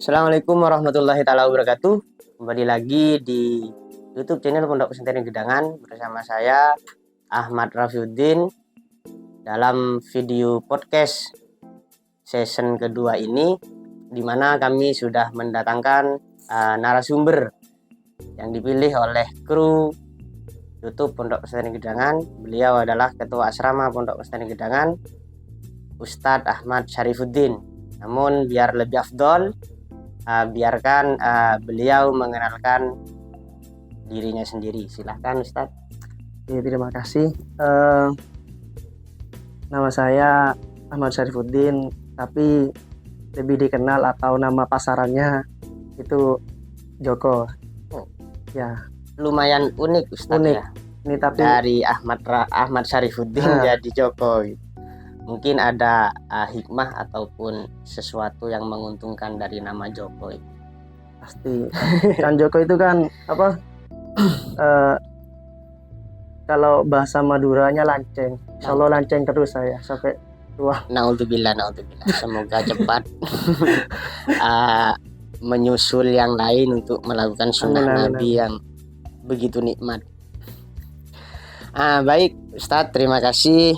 Assalamualaikum warahmatullahi taala wabarakatuh. Kembali lagi di YouTube channel Pondok Pesantren Gedangan bersama saya Ahmad Rafiuddin. Dalam video podcast season kedua ini, di mana kami sudah mendatangkan narasumber yang dipilih oleh kru YouTube Pondok Pesantren Gedangan. Beliau adalah Ketua Asrama Pondok Pesantren Gedangan, Ustadz Ahmad Syarifuddin. Namun biar lebih afdol, biarkan beliau mengenalkan dirinya sendiri. Silahkan Ustadz. Ya, terima kasih. Nama saya Ahmad Syarifuddin, tapi lebih dikenal atau nama pasarannya itu Joko. Ya, Lumayan unik Ustadz. unik. Ya. Ini tapi Dari Ahmad Syarifuddin jadi Joko. Mungkin ada hikmah ataupun sesuatu yang menguntungkan dari nama Joko itu. pasti kan Joko itu kan apa? Kalau bahasa Maduranya lanceng. Solo lanceng terus saya sampai tua. Naudzubillah. Semoga cepat menyusul yang lain untuk melakukan sunnah Nabi yang begitu nikmat. Baik Ustadz, terima kasih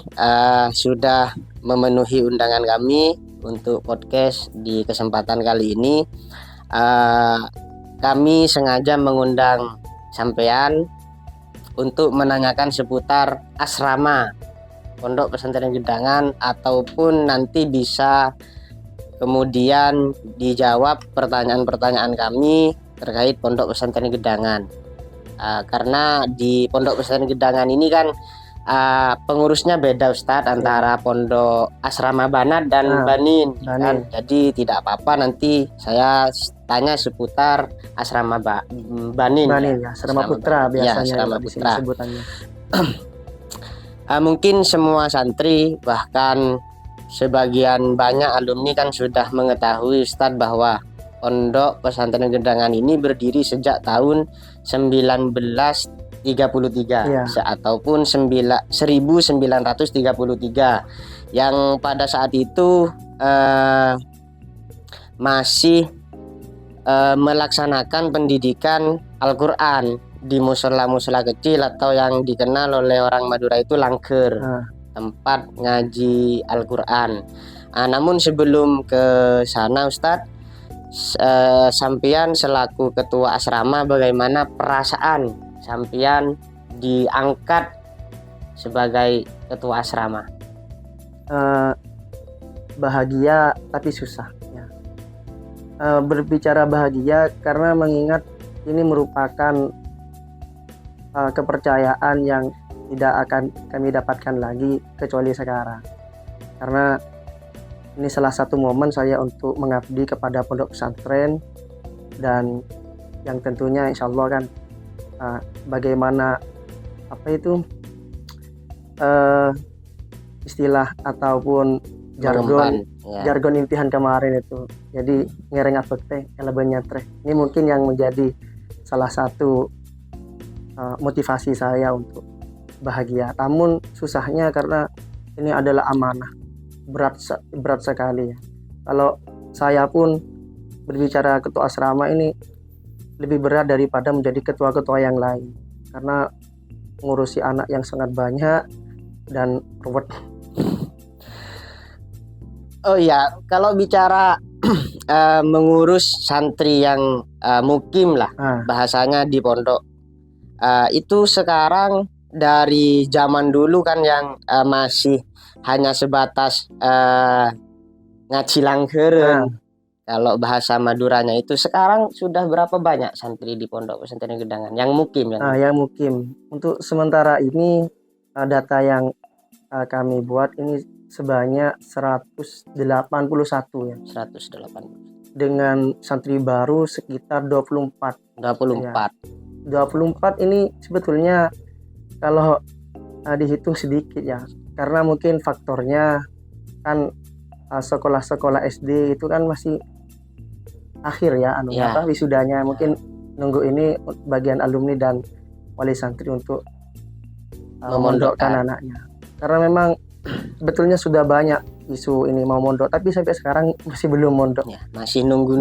sudah memenuhi undangan kami untuk podcast di kesempatan kali ini. Kami sengaja mengundang sampean untuk menanyakan seputar asrama Pondok Pesantren Gedangan, ataupun nanti bisa kemudian dijawab pertanyaan-pertanyaan kami terkait Pondok Pesantren Gedangan. Karena di Pondok Pesantren Gedangan ini kan pengurusnya beda Ustadz, antara Pondok Asrama Banat dan Banin. Kan? Jadi tidak apa-apa nanti saya tanya seputar Asrama Banin ya, Asrama Putra biasanya Asrama Putra sebutannya. Mungkin semua santri, bahkan sebagian banyak alumni kan sudah mengetahui Ustadz bahwa Pondok Pesantren Gedangan ini berdiri sejak tahun 1933 ataupun 1933, yang pada saat itu masih melaksanakan pendidikan Al-Quran di musola-musola kecil atau yang dikenal oleh orang Madura itu langker, tempat ngaji Al-Quran. Namun sebelum ke sana Ustadz, sampian selaku ketua asrama, bagaimana perasaan sampian diangkat sebagai ketua asrama? Bahagia tapi susah ya. Berbicara bahagia karena mengingat ini merupakan kepercayaan yang tidak akan kami dapatkan lagi kecuali sekarang, karena ini salah satu momen saya untuk mengabdi kepada pondok pesantren, dan yang tentunya insya Allah kan bagaimana istilah ataupun jargon imtihan kemarin itu. Jadi ngereng afekte elebennya tre. Ini mungkin yang menjadi salah satu motivasi saya untuk bahagia. Namun susahnya karena ini adalah amanah. Berat sekali ya. Kalau saya pun berbicara ketua asrama ini lebih berat daripada menjadi ketua-ketua yang lain, karena mengurusi anak yang sangat banyak dan ruwet. Oh iya, kalau bicara mengurus santri yang mukim lah bahasanya di pondok, itu sekarang dari zaman dulu kan yang masih hanya sebatas ngaji langkeren, kalau bahasa Maduranya itu. Sekarang sudah berapa banyak santri di Pondok Pesantren Gedangan yang mukim? Yang mukim untuk sementara ini data yang kami buat ini sebanyak 181 ya. 180. Dengan santri baru sekitar 24. Ya. 24 ini sebetulnya kalau dihitung sedikit ya, karena mungkin faktornya kan sekolah-sekolah SD itu kan masih akhir ya wisudanya, mungkin nunggu ini bagian alumni dan wali santri untuk memondokkan anaknya, karena memang sebetulnya sudah banyak isu ini mau mondok, tapi sampai sekarang masih belum mondok. Ya, masih nunggu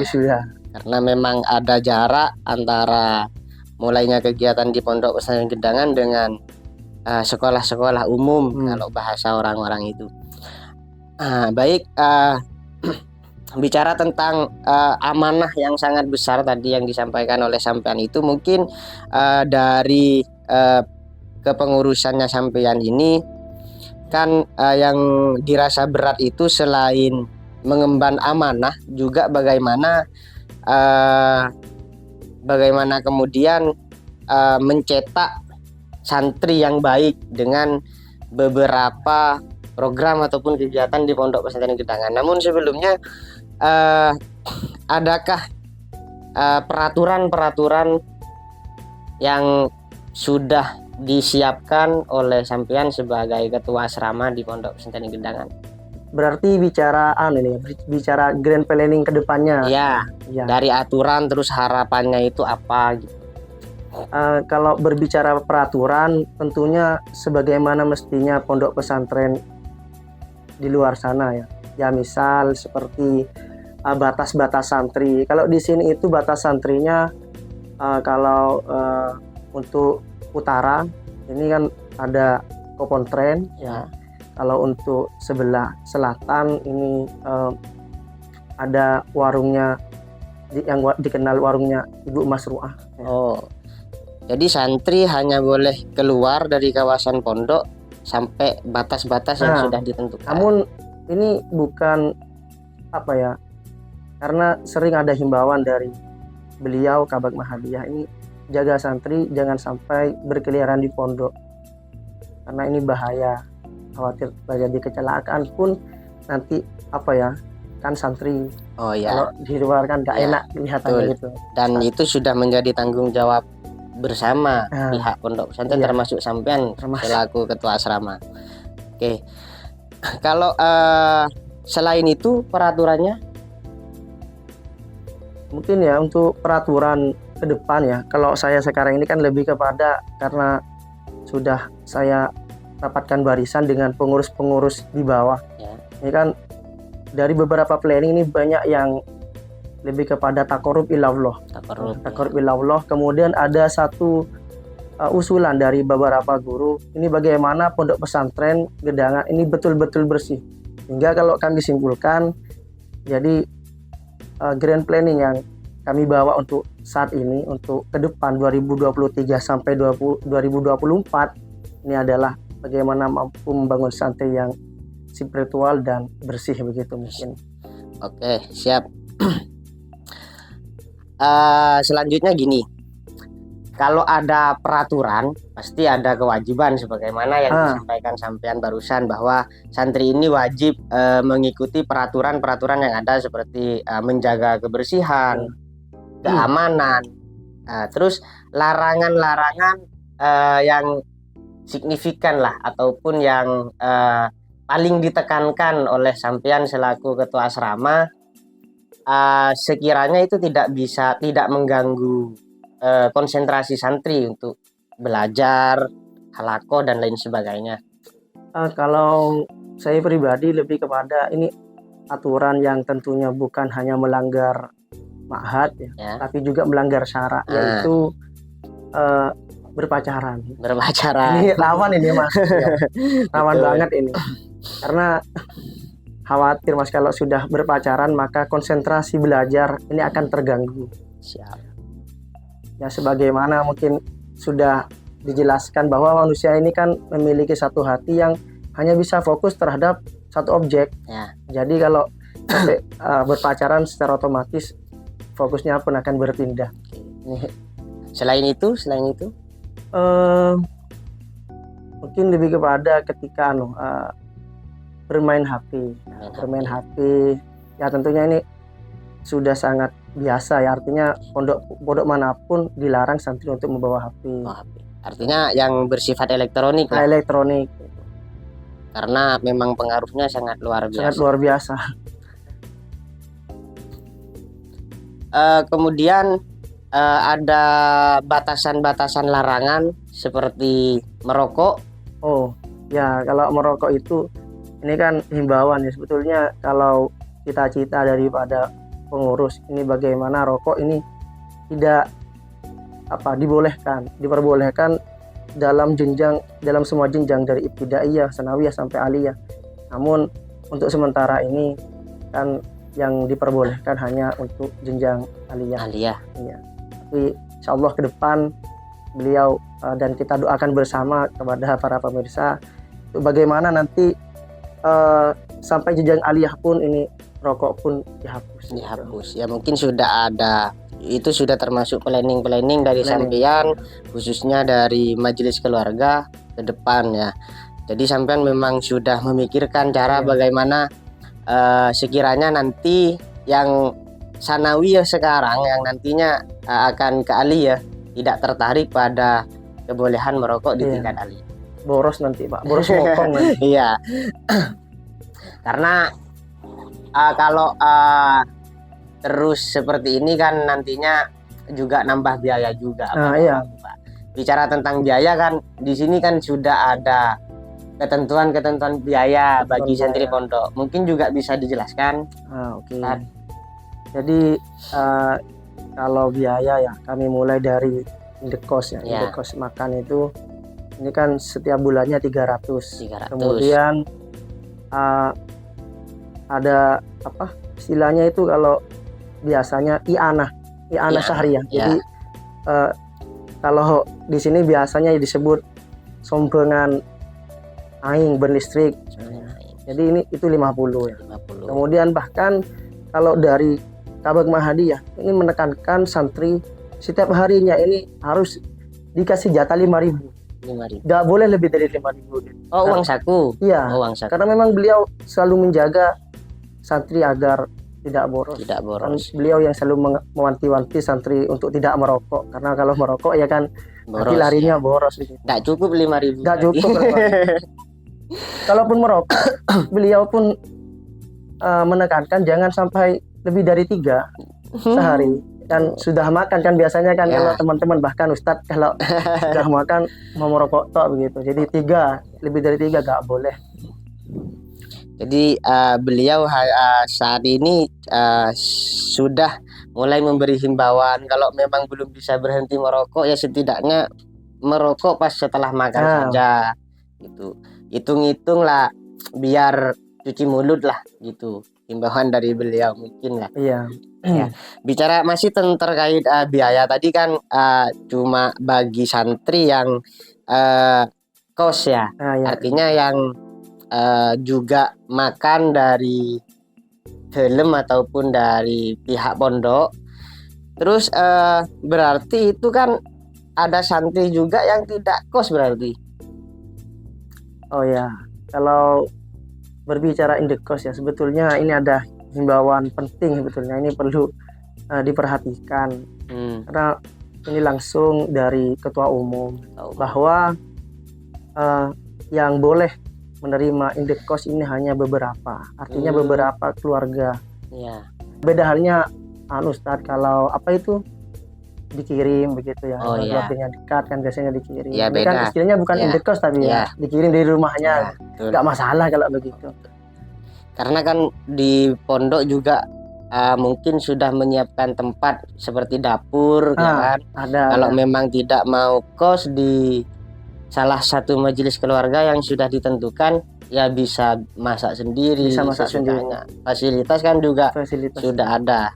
sudah. Karena memang ada jarak antara mulainya kegiatan di Pondok Pesantren Gedangan dengan sekolah-sekolah umum kalau bahasa orang-orang itu. Baik, bicara tentang amanah yang sangat besar tadi yang disampaikan oleh sampean itu, mungkin dari kepengurusannya sampean ini kan yang dirasa berat itu selain mengemban amanah juga bagaimana kemudian mencetak santri yang baik dengan beberapa program ataupun kegiatan di Pondok Pesantren Gedangan. Namun sebelumnya adakah peraturan-peraturan yang sudah disiapkan oleh sampean sebagai ketua asrama di Pondok Pesantren Gedangan? Berarti bicara bicara grand planning ke depannya. Ya. Dari aturan terus harapannya itu apa gitu. Kalau berbicara peraturan, tentunya sebagaimana mestinya pondok pesantren di luar sana ya. Ya misal seperti batas-batas santri. Kalau di sini itu batas santrinya kalau untuk utara ini kan ada Kopontren ya. Kalau untuk sebelah selatan ini ada warungnya yang dikenal warungnya Ibu Masruah. Ya. Jadi santri hanya boleh keluar dari kawasan pondok sampai batas-batas yang sudah ditentukan. Namun ini bukan karena sering ada himbauan dari beliau Kabag Mahadiyah ini, jaga santri jangan sampai berkeliaran di pondok karena ini bahaya, khawatir terjadi kecelakaan pun nanti kan santri kalau di luar kan gak enak kelihatannya gitu. Dan itu sudah menjadi tanggung jawab bersama pihak pondok pesantren termasuk sampean selaku ketua asrama. Oke. Kalau selain itu peraturannya mungkin ya untuk peraturan ke depan ya. Kalau saya sekarang ini kan lebih kepada karena sudah saya dapatkan barisan dengan pengurus-pengurus di bawah. Ya. Ini kan dari beberapa planning ini banyak yang lebih kepada takorub ilallah. Takorub ilallah. Kemudian ada satu usulan dari beberapa guru. Ini bagaimana pondok pesantren Gedangan ini betul-betul bersih. Hingga kalau kami simpulkan, jadi grand planning yang kami bawa untuk saat ini, untuk ke depan 2023 sampai 2024, ini adalah bagaimana mampu membangun santri yang spiritual dan bersih begitu mungkin. Oke, siap. Selanjutnya gini, kalau ada peraturan pasti ada kewajiban sebagaimana yang disampaikan sampean barusan bahwa santri ini wajib mengikuti peraturan-peraturan yang ada seperti menjaga kebersihan, keamanan, terus larangan-larangan yang signifikan lah ataupun yang paling ditekankan oleh sampean selaku ketua asrama. Sekiranya itu tidak mengganggu konsentrasi santri untuk belajar, halaqah dan lain sebagainya. Kalau saya pribadi lebih kepada ini aturan yang tentunya bukan hanya melanggar ma'had ya, tapi juga melanggar syarak, yaitu berpacaran. Ini lawan ini Mas. Lawan banget ini. Karena khawatir Mas kalau sudah berpacaran maka konsentrasi belajar ini akan terganggu. Siap. Ya sebagaimana mungkin sudah dijelaskan bahwa manusia ini kan memiliki satu hati yang hanya bisa fokus terhadap satu objek. Ya. Jadi kalau berpacaran secara otomatis fokusnya pun akan berpindah. Selain itu mungkin lebih kepada ketika bermain HP ya tentunya ini sudah sangat biasa ya, artinya pondok manapun dilarang santri untuk membawa HP. Artinya yang bersifat elektronik lah. Elektronik. Karena memang pengaruhnya sangat luar biasa. Kemudian ada batasan-batasan larangan seperti merokok. Oh ya, kalau merokok itu ini kan himbauan ya, sebetulnya kalau cita-cita daripada pengurus ini bagaimana rokok ini tidak diperbolehkan dalam semua jenjang dari ibtidaiyah, sanawiyah sampai aliyah. Namun untuk sementara ini kan yang diperbolehkan hanya untuk jenjang aliyah. Iya. Tapi insyaallah ke depan beliau dan kita doakan bersama kepada para pemirsa bagaimana nanti sampai jenjang aliyah pun ini rokok pun dihapus. Ya mungkin sudah ada, itu sudah termasuk planning dari sampean, khususnya dari majelis keluarga ke depan ya. Jadi sampean memang sudah memikirkan cara bagaimana sekiranya nanti yang sanawiyah sekarang yang nantinya akan ke aliyah tidak tertarik pada kebolehan merokok di tingkat aliyah. Boros nanti Pak, boros mokong nanti. Iya. Karena kalau terus seperti ini kan nantinya juga nambah biaya juga. Iya. Bicara tentang biaya kan di sini kan sudah ada ketentuan biaya bagi santri pondok. Mungkin juga bisa dijelaskan. Oke. Jadi kalau biaya ya kami mulai dari indekos ya. Indekos makan itu ini kan setiap bulannya 300. Kemudian ada istilahnya itu kalau biasanya i'anah syahriyah. Jadi kalau di sini biasanya disebut sombengan aing berlistrik. Jadi itu 50 ya. 50. Kemudian bahkan kalau dari Kabag Mahadiyah ini menekankan santri setiap harinya ini harus dikasih jatah 5.000. Nggak boleh lebih dari 5.000. Uang saku. Iya. Uang saku. Karena memang beliau selalu menjaga santri agar tidak boros. Dan beliau yang selalu mewanti-wanti santri untuk tidak merokok. Karena kalau merokok ya kan nanti larinya boros. Nggak cukup 5.000. Nggak cukup. Kalaupun merokok, beliau pun menekankan jangan sampai lebih dari 3 sehari. Dan sudah makan kan biasanya kan kalau teman-teman bahkan Ustadz kalau sudah makan mau merokok tok begitu. Jadi 3, lebih dari 3 nggak boleh. Jadi beliau saat ini sudah mulai memberi himbauan kalau memang belum bisa berhenti merokok ya setidaknya merokok pas setelah makan saja gitu. Hitung-hitung lah biar cuci mulut lah gitu. Himbauan dari beliau mungkin lah. Iya. Ya. Bicara masih terkait biaya tadi kan cuma bagi santri yang kos ya. Artinya yang juga makan dari helm ataupun dari pihak pondok. Terus berarti itu kan ada santri juga yang tidak kos berarti. Oh ya, kalau berbicara indekos ya sebetulnya ini ada himbauan penting sebetulnya, ini perlu diperhatikan karena ini langsung dari ketua umum bahwa yang boleh menerima indekos ini hanya beberapa, artinya beberapa keluarga. Beda halnya Ustadz kalau dikirim begitu ya, keluarganya dekat kan biasanya dikirim. Ini kan istilahnya bukan indekos tapi dikirim dari rumahnya, nggak masalah kalau begitu. Karena kan di pondok juga mungkin sudah menyiapkan tempat seperti dapur, ya kan? Kalau memang tidak mau kos di salah satu majelis keluarga yang sudah ditentukan, ya bisa masak sendiri. Bisa masak sendiri. Fasilitas kan juga sudah ada.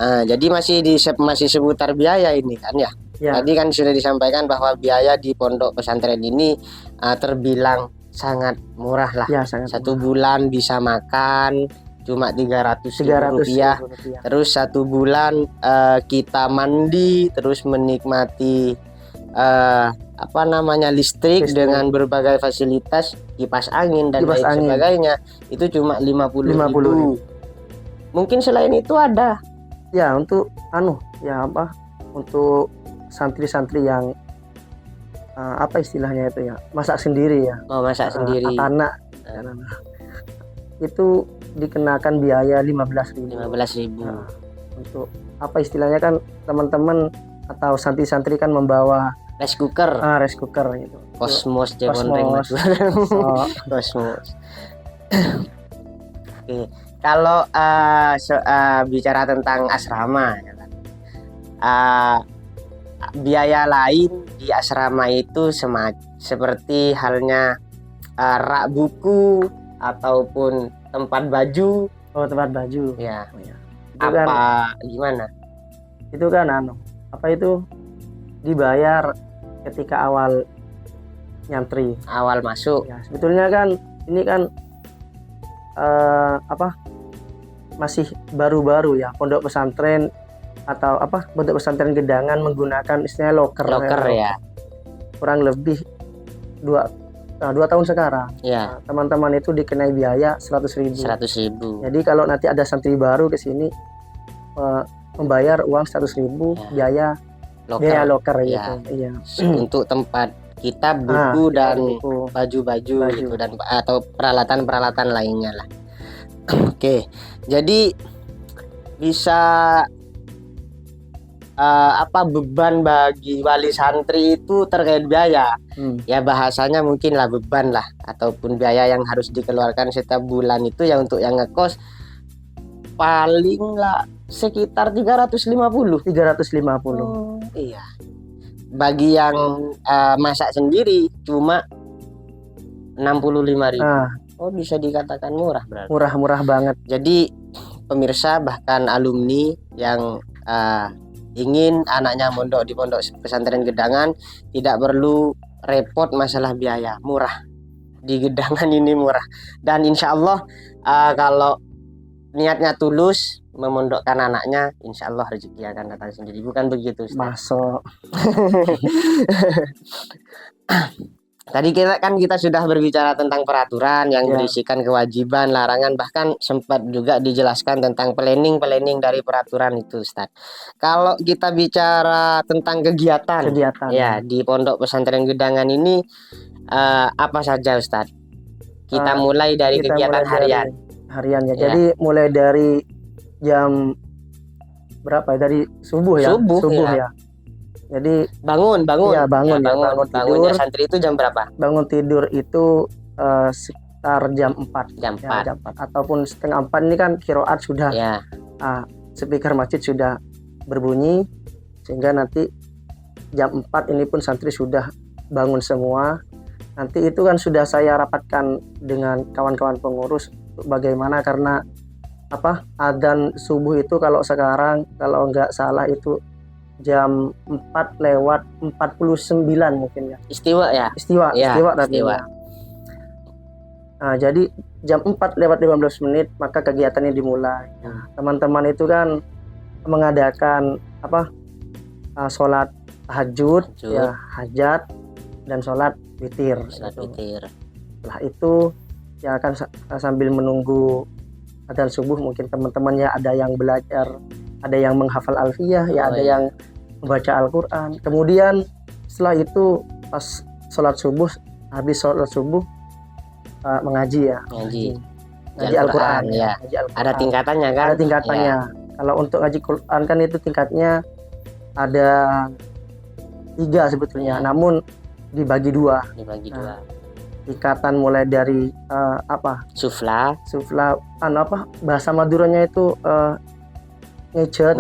Jadi masih seputar biaya ini kan ya. Tadi kan sudah disampaikan bahwa biaya di pondok pesantren ini terbilang sangat murah lah. Satu bulan bisa makan cuma 300 rupiah. Terus satu bulan kita mandi, terus menikmati listrik dengan berbagai fasilitas, kipas angin dan lain sebagainya. Itu cuma 50.000. Mungkin selain itu ada. Ya untuk untuk santri-santri yang istilahnya itu ya masak sendiri ya. Masak sendiri. Anak itu dikenakan biaya 15.000. Untuk istilahnya kan teman-teman atau santri-santri kan membawa rice cooker, rice cooker gitu. Cosmos Cosmos. Cosmos. Oke, kalau bicara tentang asrama, ya kan? Biaya lain di asrama itu seperti halnya rak buku ataupun tempat baju. Tempat baju. Ya. Itu Apa kan, gimana? Itu kan apa itu dibayar ketika awal nyantri. Awal masuk. Ya, sebetulnya kan ini kan masih baru-baru ya, pondok pesantren atau pondok pesantren Gedangan menggunakan istilahnya loker ya. Kurang lebih 2 tahun sekarang. Ya. Teman-teman itu dikenai biaya 100.000. Jadi kalau nanti ada santri baru ke sini membayar uang 100.000 biaya loker ya. gitu. Iya. Untuk tempat kitab, buku dan baju-baju gitu, dan atau peralatan-peralatan lainnya lah. Oke. Jadi bisa beban bagi wali santri itu terkait biaya. Ya bahasanya mungkin lah beban lah, ataupun biaya yang harus dikeluarkan setiap bulan itu ya untuk yang ngekos paling lah sekitar 350. Iya. Bagi yang masak sendiri cuma 65.000. Bisa dikatakan murah berarti. Murah banget. Jadi pemirsa, bahkan alumni yang ingin anaknya mondok di pondok pesantren Gedangan tidak perlu repot masalah biaya, murah. Di Gedangan ini murah. Dan insya Allah kalau niatnya tulus memondokkan anaknya, insya Allah rezeki akan datang sendiri. Bukan begitu, Ustaz? Masuk. Tadi kita sudah berbicara tentang peraturan yang berisikan kewajiban, larangan, bahkan sempat juga dijelaskan tentang planning dari peraturan itu, Ustaz. Kalau kita bicara tentang kegiatan ya di pondok pesantren Gedangan ini apa saja, Ustaz? Kita mulai dari kegiatan harian ya. Jadi mulai dari jam berapa ya? Dari subuh ya. Jadi bangun tidur. Santri itu jam berapa? Bangun tidur itu sekitar jam 4. Jam 4 ataupun setengah 4 ini kan qiraat sudah. Speaker masjid sudah berbunyi, sehingga nanti jam 4 ini pun santri sudah bangun semua. Nanti itu kan sudah saya rapatkan dengan kawan-kawan pengurus bagaimana, karena adzan subuh itu kalau sekarang kalau enggak salah itu jam 4:49 mungkin ya. Istiwa. Jadi jam 4:15 maka kegiatannya dimulai. Teman-teman itu kan mengadakan sholat tahajud, hajat, dan sholat witir. Setelah itu ya akan sambil menunggu adzan subuh, mungkin teman-temannya ada yang belajar, ada yang menghafal alfiyah, ada yang membaca Al-Quran. Kemudian setelah itu pas habis sholat subuh mengaji Al-Quran. Ada tingkatannya kan? Ada tingkatannya. Kalau untuk ngaji Quran kan itu tingkatnya ada 3 sebetulnya, namun dibagi 2. Tingkatan mulai dari sufla, bahasa Maduranya itu ngece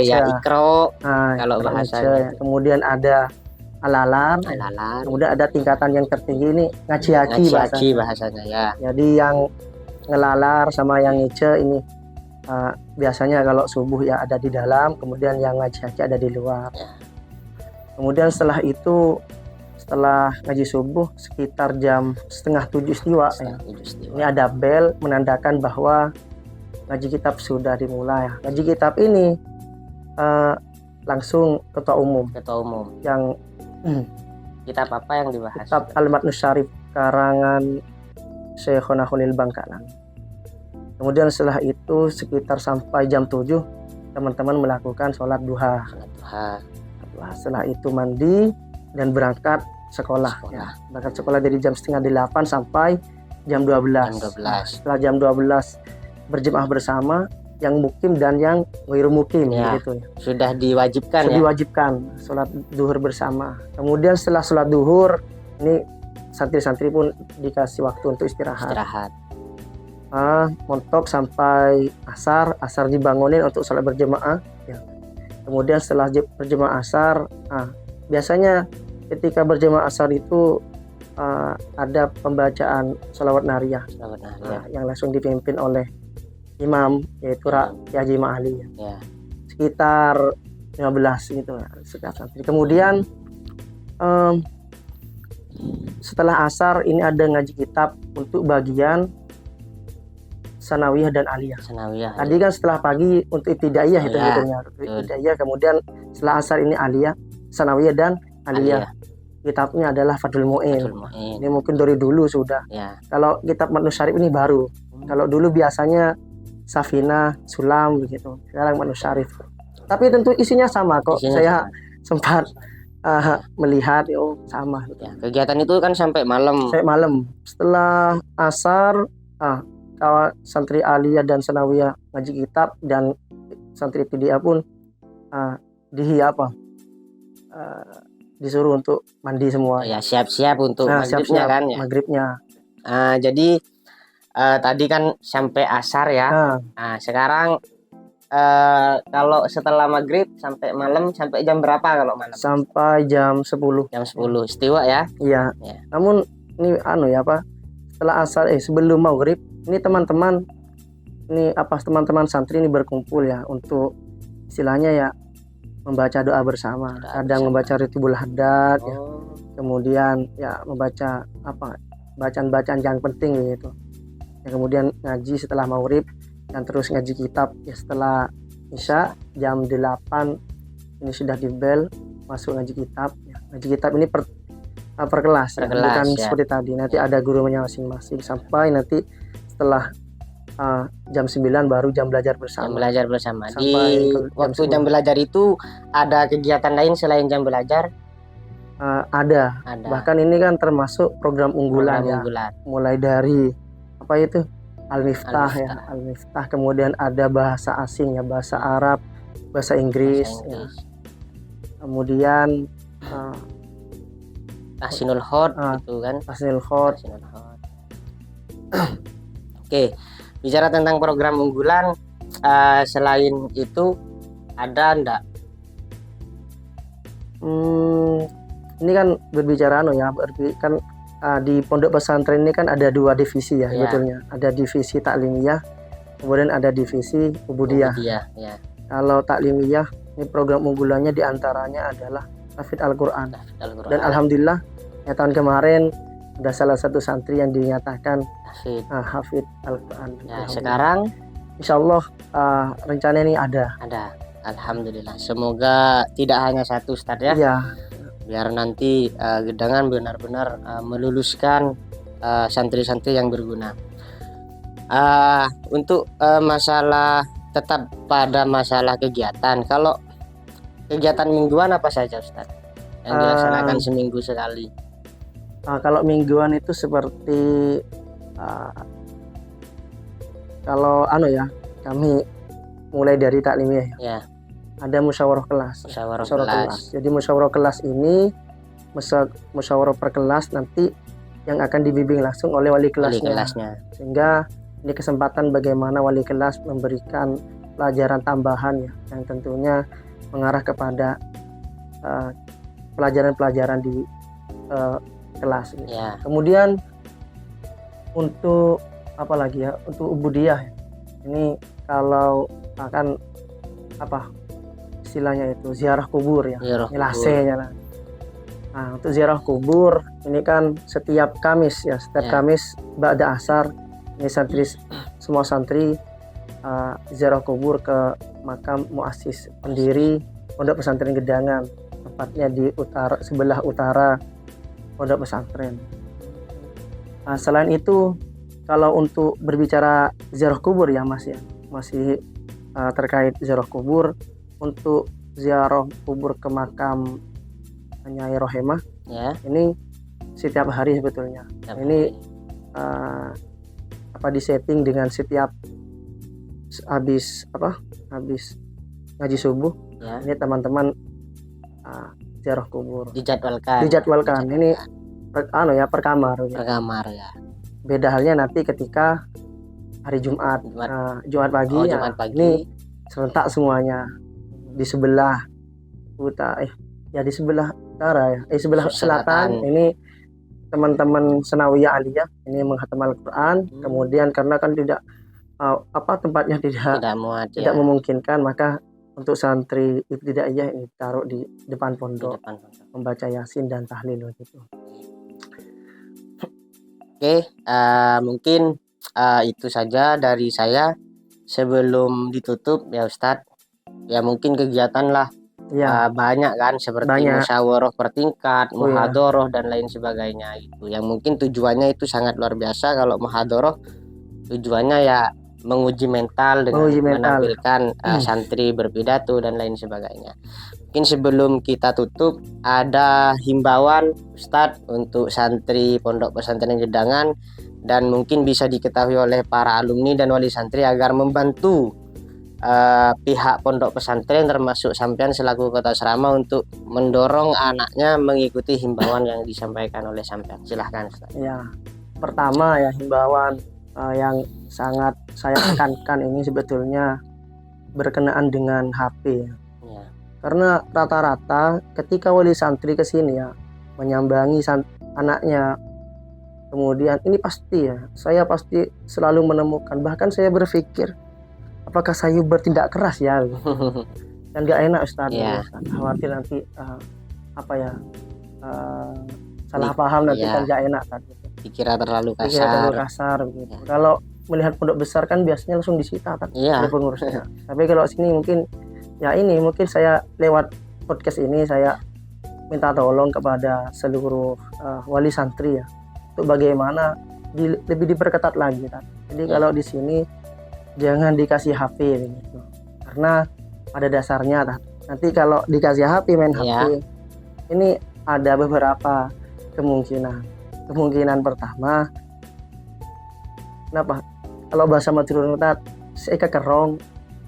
ya, ikro kalau bahasanya. Kemudian ada alalar. Kemudian ada tingkatan yang tertinggi ini ngaji bahasanya ya. Jadi yang ngelalar sama yang ngece ini biasanya kalau subuh ya ada di dalam, kemudian yang ngaji ada di luar. Kemudian setelah ngaji subuh sekitar jam 6:30 istiwa. Ini ada bel menandakan bahwa ngaji kitab sudah dimulai. Ngaji kitab ini langsung ketua umum yang kitab apa yang dibahas? Kitab Al-Matnus Syarif karangan Syekhona Khalil Bangkalan. Kemudian setelah itu sekitar sampai jam 7 teman-teman melakukan sholat duha. Setelah itu mandi dan berangkat sekolah. Berangkat sekolah dari jam 7:30 sampai jam 12. Setelah jam 12 berjemaah bersama, yang mukim dan yang ghairu mukim Ya. gitu ya. Sudah diwajibkan ya. Diwajibkan sholat duhur bersama. Kemudian setelah sholat duhur ini santri-santri pun dikasih waktu untuk istirahat. Montok sampai asar dibangunin untuk sholat berjemaah ya. Kemudian setelah berjemaah asar, biasanya ketika berjemaah asar itu ada pembacaan sholawat nariyah yang langsung dipimpin oleh imam, yaitu Haji Ma'ali ya. Sekitar 15 gitu setiap santri. Kemudian setelah asar ini ada ngaji kitab untuk bagian sanawiyah dan aliyah. Tadi kan setelah pagi untuk ibtidaiyah itu hitungnya. Ibtidaiyah, kemudian setelah asar ini aliyah, sanawiyah dan aliyah. Kitabnya adalah Fathul Mu'in. Ini mungkin dari dulu sudah. Kalau kitab Matnu Syarif ini baru. Kalau dulu biasanya Safina, Sulam begitu. Sekarang Matnu Syarif. Tapi tentu isinya sama kok. Saya sempat melihat sama. Kegiatan itu kan sampai malam. Setelah asar, santri aliyah dan sanawiyah ngaji kitab dan santri ibtidaiyah pun disuruh untuk mandi semua. Ya, siap-siap untuk maghribnya kan ya. Maghribnya. Jadi tadi kan sampai asar ya. Nah, sekarang kalau setelah maghrib sampai malam, sampai jam berapa kalau malam? Sampai jam 10. Jam 10 istiwa ya? Iya. Namun ini setelah asar sebelum maghrib ini teman-teman santri ini berkumpul ya untuk istilahnya ya membaca doa bersama. Kadang membaca Ritibul Haddad ya. Kemudian ya membaca bacaan-bacaan yang penting gitu. Ya, kemudian ngaji setelah maghrib dan terus ngaji kitab ya setelah isya jam 8 ini sudah dibel masuk ngaji kitab ya. Ngaji kitab ini per kelas ya, bukan seperti tadi. Nanti ada gurunya masing-masing sampai nanti setelah jam 9 baru jam belajar bersama. Di waktu jam belajar itu ada kegiatan lain selain jam belajar? Ada. Bahkan ini kan termasuk program unggulan. Mulai dari Al-Miftah ya, Al-Miftah. Kemudian ada bahasa asing ya, bahasa Arab, bahasa Inggris. Ya. Kemudian Tahsinul Khod itu kan. Tahsinul Khod. Oke. Bicara tentang program unggulan, selain itu ada enggak? Ini kan berbicara kan di pondok pesantren ini kan ada 2 divisi ya sebetulnya. Ada divisi taklimiyah, kemudian ada divisi ubudiyah. Ya. Kalau taklimiyah ini program unggulannya diantaranya adalah Hafidz Al-Quran. Dan alhamdulillah ya tahun kemarin ada salah satu santri yang dinyatakan Hafidz Al-Quran. Ya, sekarang insyaallah rencana ini ada. Alhamdulillah. Semoga tidak hanya satu Ustadz ya. Iya. Biar nanti Gedangan benar-benar meluluskan santri-santri yang berguna. Untuk masalah tetap pada masalah kegiatan. Kalau kegiatan mingguan apa saja Ustadz yang dilaksanakan seminggu sekali? Kalau mingguan itu seperti kalau kami mulai dari taklimiyah ya. Ada musyawarah kelas. Jadi musyawarah kelas ini musyawarah per kelas nanti yang akan dibimbing langsung oleh wali kelasnya. Sehingga ini kesempatan bagaimana wali kelas memberikan pelajaran tambahan ya, yang tentunya mengarah kepada pelajaran-pelajaran di kelas. Ya. Kemudian untuk untuk ubudiyah ini kalau akan istilahnya itu ziarah kubur ya, nyelasenya. Nah, untuk ziarah kubur ini kan setiap Kamis ya, Kamis ba'da asar ini semua santri ziarah kubur ke makam muassis pendiri Pondok Pesantren Gedangan, tepatnya di sebelah utara pondok pesantren. Selain itu kalau untuk berbicara ziarah kubur ya masih terkait ziarah kubur, untuk ziarah kubur ke makam Nyai Rohemah ini setiap hari sebetulnya. Ini disetting dengan setiap habis ngaji subuh Ya. ini teman-teman ziarah kubur Dijadwalkan. ini per kamar Per kamar ya. beda halnya nanti ketika hari Jumat Jumat pagi Oh, ya, Jumat pagi. ini serentak semuanya di sebelah di sebelah utara ya sebelah selatan ini teman-teman Senawiyah Aliyah ini menghatam Al-Quran. Kemudian karena kan tidak tempatnya tidak memungkinkan, maka untuk santri ibtidaiyah ini taruh di depan pondok membaca Yasin dan tahlil gitu. Oke, mungkin itu saja dari saya. Sebelum ditutup ya Ustadz, ya mungkin kegiatan lah banyak kan, seperti musyawarah pertingkat, muhadharah dan lain sebagainya itu. Yang mungkin tujuannya itu sangat luar biasa. Kalau muhadharah tujuannya ya menguji mental dengan menampilkan santri berpidato dan lain sebagainya. Mungkin sebelum kita tutup, ada himbauan Ustadz untuk santri Pondok Pesantren Gedangan dan mungkin bisa diketahui oleh para alumni dan wali santri agar membantu pihak pondok pesantren termasuk sampean selaku kota asrama untuk mendorong anaknya mengikuti himbauan yang disampaikan oleh sampean. Silahkan Ustaz. Ya, pertama ya himbauan yang sangat saya tekankan ini sebetulnya berkenaan dengan HP ya. Karena rata-rata ketika wali santri ke sini ya menyambangi anaknya, kemudian ini pasti ya saya pasti selalu menemukan, bahkan saya berpikir apakah saya bertindak keras ya dan gak enak Ustaz. Khawatir nanti salah paham nanti kan gak enak kan. Dikira terlalu kasar gitu. Kalau melihat pondok besar kan biasanya langsung disita kan oleh pengurusnya. Tapi kalau sini mungkin saya lewat podcast ini saya minta tolong kepada seluruh wali santri ya untuk bagaimana lebih diperketat lagi kan. Jadi kalau di sini jangan dikasih HP gitu. Karena pada dasarnya nanti kalau dikasih HP main HP ini ada beberapa kemungkinan pertama, kenapa kalau bahasa maturun saya kekerong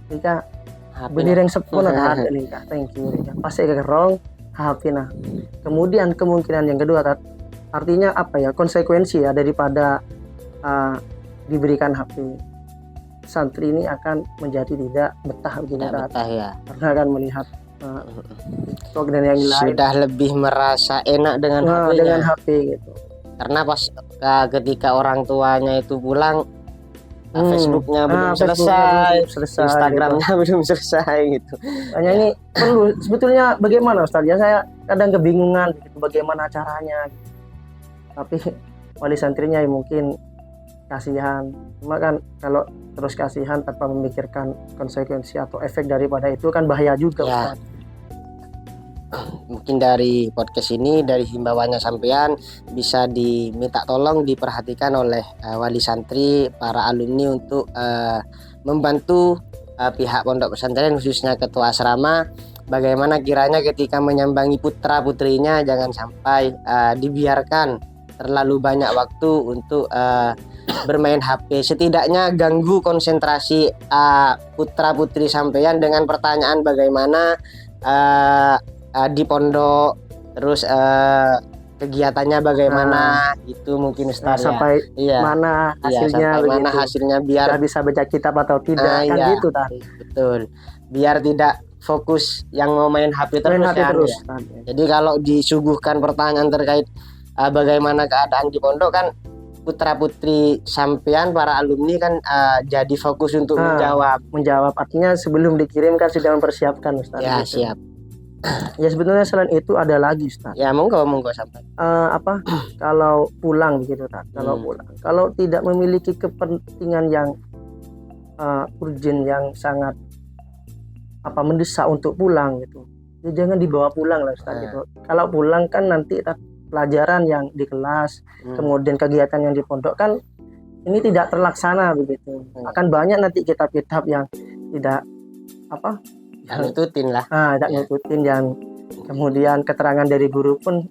jika benih yang sepuluh ada lingkar thank you pasti kekerong HP kemudian kemungkinan yang kedua artinya konsekuensi ya daripada diberikan HP, santri ini akan menjadi tidak betah karena akan melihat dan yang lain sudah lebih merasa enak dengan HP gitu. Karena pas ketika orang tuanya itu pulang Facebooknya belum selesai, Instagramnya gitu. Belum selesai gitu. Hanya ini perlu sebetulnya bagaimana Ustaz ya, saya kadang kebingungan gitu, bagaimana caranya gitu. Tapi wali santrinya mungkin kasihan, cuma kan kalau terus kasihan tanpa memikirkan konsekuensi atau efek daripada itu kan bahaya juga Ustaz. Mungkin dari podcast ini, dari himbauannya sampean bisa diminta tolong diperhatikan oleh wali santri, para alumni untuk membantu pihak pondok pesantren khususnya ketua asrama bagaimana kiranya ketika menyambangi putra putrinya jangan sampai dibiarkan terlalu banyak waktu untuk bermain HP. Setidaknya ganggu konsentrasi putra putri sampean dengan pertanyaan bagaimana di pondok, terus kegiatannya bagaimana itu mungkin Ustaz sampai mana hasilnya, sampai mana hasilnya biar bisa baca kitab atau tidak gitu tadi. Betul, biar tidak fokus yang mau main HP terus. Jadi kalau disuguhkan pertanyaan terkait bagaimana keadaan di pondok kan putra putri sampean para alumni kan jadi fokus untuk menjawab artinya sebelum dikirimkan sudah mempersiapkan Ustaz. Ya gitu. Siap. Ya sebetulnya selain itu ada lagi Ustaz. Ya monggo sampai. Kalau pulang begitu Ustaz. Kalau tidak memiliki kepentingan yang urgent yang sangat mendesak untuk pulang gitu. Ya jangan dibawa pulang lah Ustaz gitu. Kalau pulang kan nanti pelajaran yang di kelas, kemudian kegiatan yang di pondok kan ini tidak terlaksana begitu. Akan banyak nanti kitab-kitab yang tidak ngikutin lah. Tidak ngikutin yang kemudian keterangan dari guru pun.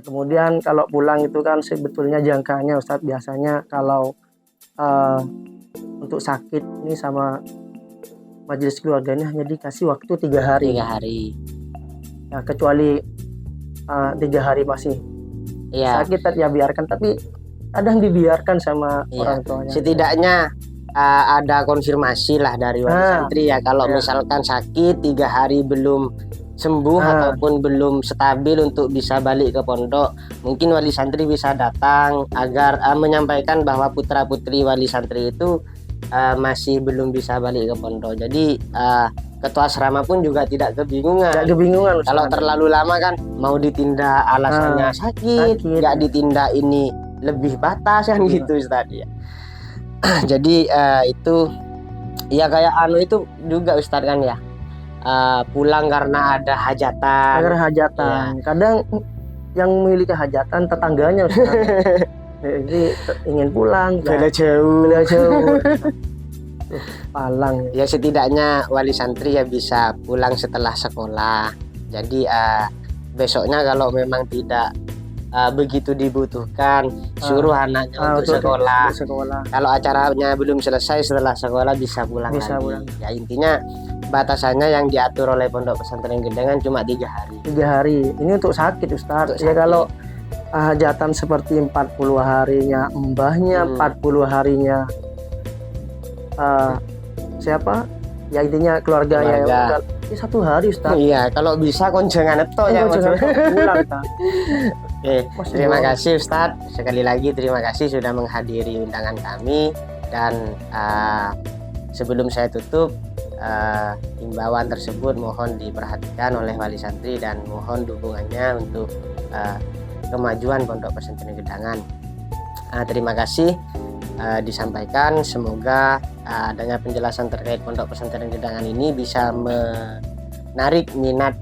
Kemudian kalau pulang itu kan sebetulnya jangkanya Ustadz biasanya kalau untuk sakit ini sama majelis keluarga ini hanya dikasih waktu 3 hari. 3 hari. Ya, kecuali 3 hari masih sakit ya biarkan, tapi kadang dibiarkan sama orang tuanya. Setidaknya ada konfirmasi lah dari wali santri ya, kalau misalkan sakit 3 hari belum sembuh ataupun belum stabil untuk bisa balik ke pondok, mungkin wali santri bisa datang agar menyampaikan bahwa putra putri wali santri itu masih belum bisa balik ke pondok. Jadi ketua asrama pun juga tidak kebingungan. Kalau terlalu lama kan mau ditindak alasannya sakit, nggak ditindak ini lebih batas kan gitu Ustaz ya. Jadi itu ya kayak itu juga Ustaz kan ya, pulang karena ada hajatan. Kadang yang memiliki hajatan tetangganya Ustaz. Jadi ingin pulang beda jauh. Palang ya, setidaknya wali santri ya bisa pulang setelah sekolah. Jadi besoknya kalau memang tidak begitu dibutuhkan, suruh anaknya untuk sekolah. Kalau acaranya belum selesai setelah sekolah bisa pulang lagi. Ya intinya batasannya yang diatur oleh Pondok Pesantren Gedangan cuma 3 hari. 3 hari. Ini untuk sakit Ustaz. Ya kalau hajatan seperti 40 harinya mbahnya, 40 harinya siapa? Ya intinya keluarganya. Ya, 1 hari Ustaz. Iya, kalau bisa konjangan itu ya pulang Ustaz. Oke, terima kasih Ustadz. Sekali lagi terima kasih sudah menghadiri undangan kami. Dan sebelum saya tutup, himbauan tersebut mohon diperhatikan oleh wali santri dan mohon dukungannya untuk kemajuan Pondok Pesantren Gedangan. Terima kasih disampaikan. Semoga adanya penjelasan terkait Pondok Pesantren Gedangan ini bisa menarik minat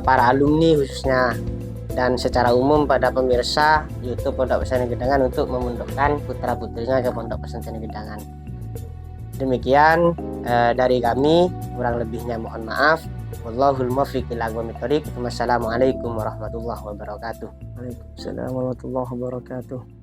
para alumni khususnya dan secara umum pada pemirsa YouTube Pondok Pesantren Gedangan untuk memondokkan putra putrinya ke Pondok Pesantren Gedangan. Demikian dari kami, kurang lebihnya mohon maaf. Wallahul muwaffiq ila aqwamit thoriq. Wassalamualaikum warahmatullahi wabarakatuh. Waalaikumsalam warahmatullahi wabarakatuh.